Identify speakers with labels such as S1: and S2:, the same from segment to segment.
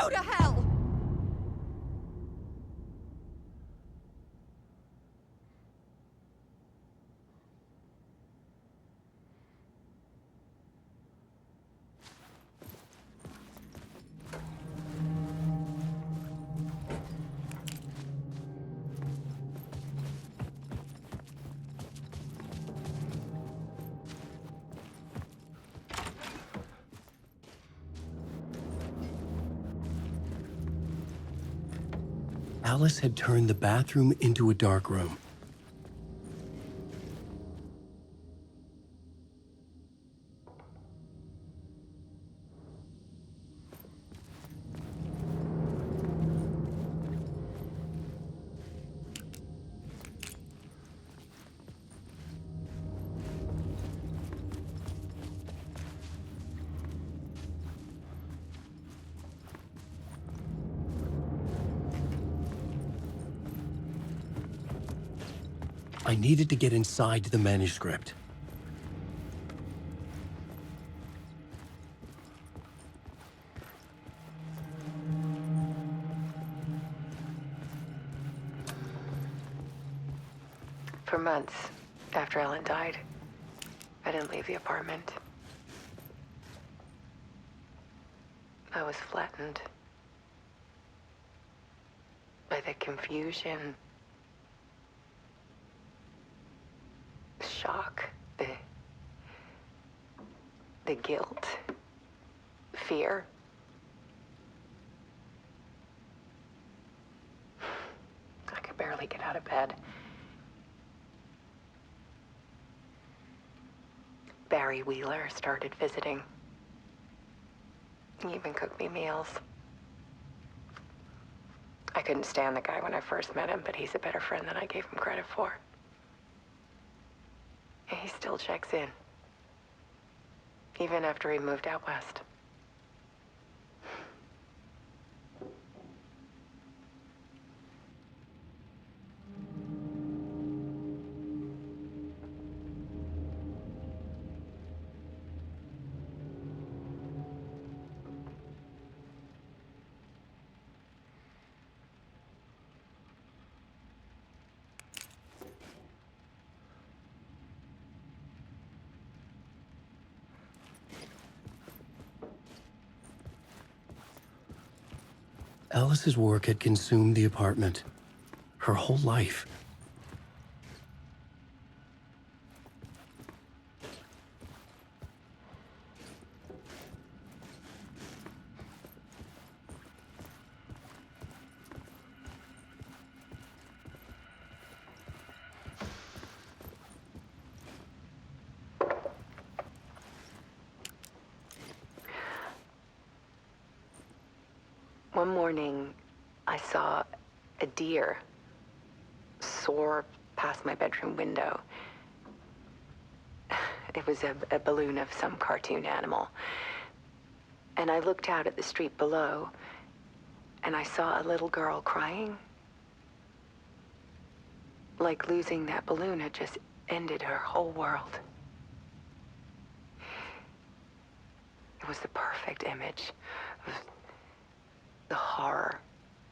S1: Go to hell!
S2: Alice had turned the bathroom into a dark room. I needed to get inside the manuscript.
S3: For months after Ellen died, I didn't leave the apartment. I was flattened by the confusion, the shock, the guilt, fear. I could barely get out of bed. Barry Wheeler started visiting. He even cooked me meals. I couldn't stand the guy when I first met him, but he's a better friend than I gave him credit for. And he still checks in, even after he moved out west.
S2: Alice's work had consumed the apartment. Her whole life.
S3: One morning, I saw a deer soar past my bedroom window. It was a balloon of some cartoon animal. And I looked out at the street below, and I saw a little girl crying. Like losing that balloon had just ended her whole world. It was the perfect image of the horror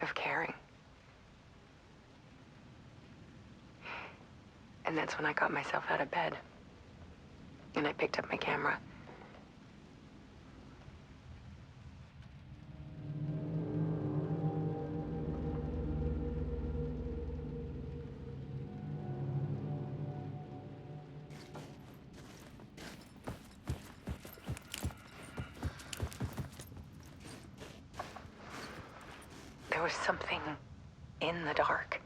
S3: of caring. And that's when I got myself out of bed. And I picked up my camera. There was something in the dark.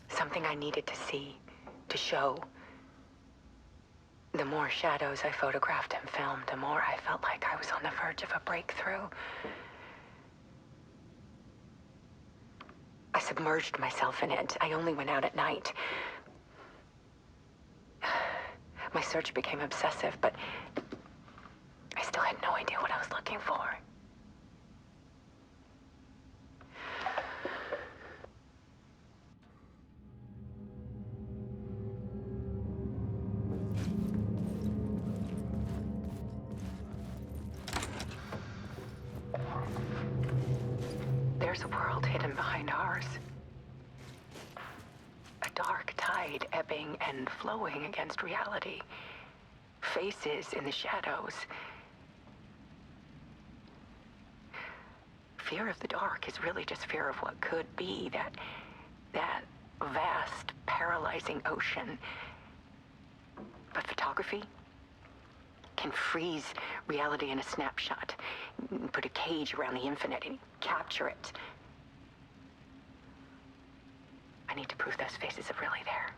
S3: Something I needed to see, to show. The more shadows I photographed and filmed, the more I felt like I was on the verge of a breakthrough. I submerged myself in it. I only went out at night. My search became obsessive, but I still had no idea what I was looking for. there's a world hidden behind ours. A dark tide ebbing and flowing against reality. Faces in the shadows. Fear of the dark is really just fear of what could be, that vast, paralyzing ocean. But photography can freeze reality in a snapshot, put a cage around the infinite and capture it. I need to prove those faces are really there.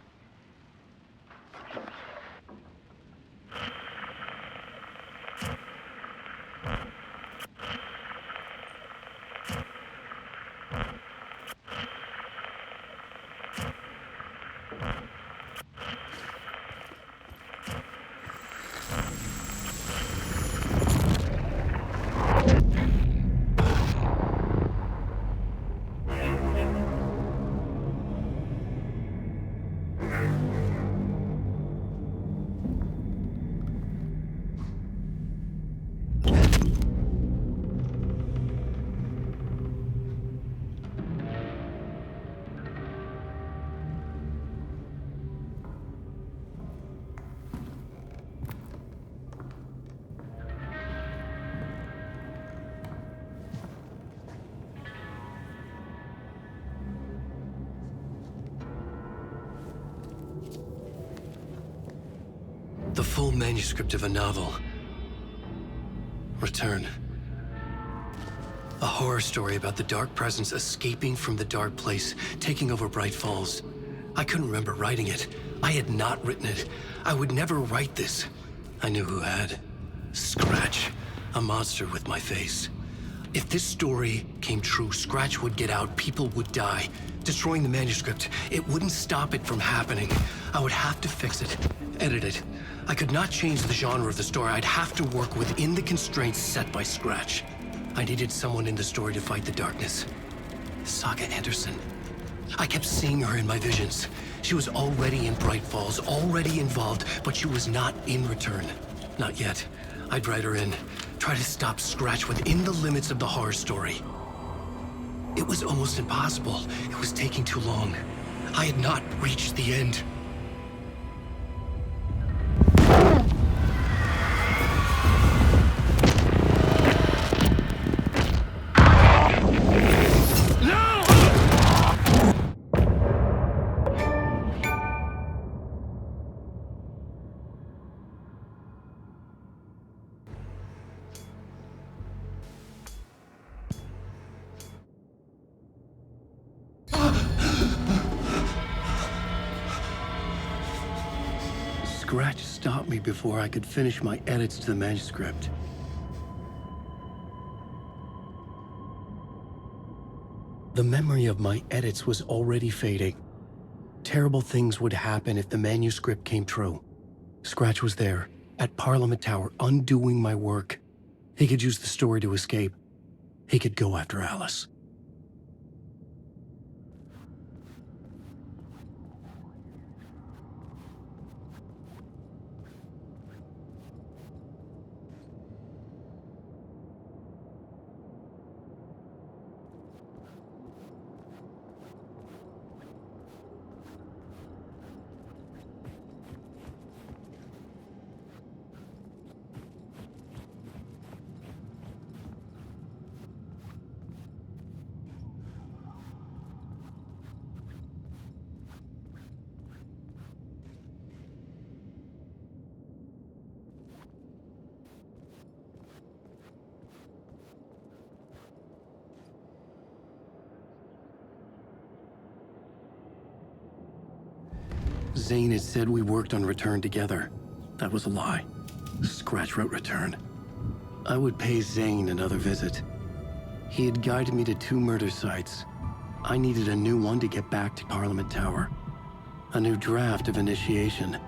S2: The full manuscript of a novel. Return. A horror story about the dark presence escaping from the dark place, taking over Bright Falls. I couldn't remember writing it. I had not written it. I would never write this. I knew who had. Scratch. A monster with my face. If this story came true, Scratch would get out, people would die. Destroying the manuscript, it wouldn't stop it from happening. I would have to fix it, edit it. I could not change the genre of the story. I'd have to work within the constraints set by Scratch. I needed someone in the story to fight the darkness. Saga Anderson. I kept seeing her in my visions. She was already in Bright Falls, already involved, but she was not in Return. Not yet. I'd write her in, try to stop Scratch within the limits of the horror story. It was almost impossible. It was taking too long. I had not reached the end. Scratch stopped me before I could finish my edits to the manuscript. The memory of my edits was already fading. Terrible things would happen if the manuscript came true. Scratch was there, at Parliament Tower, undoing my work. He could use the story to escape. He could go after Alice. Zane had said we worked on Return together. That was a lie. Scratch wrote Return. I would pay Zane another visit. He had guided me to 2 murder sites. I needed a new one to get back to Parliament Tower. A new draft of Initiation.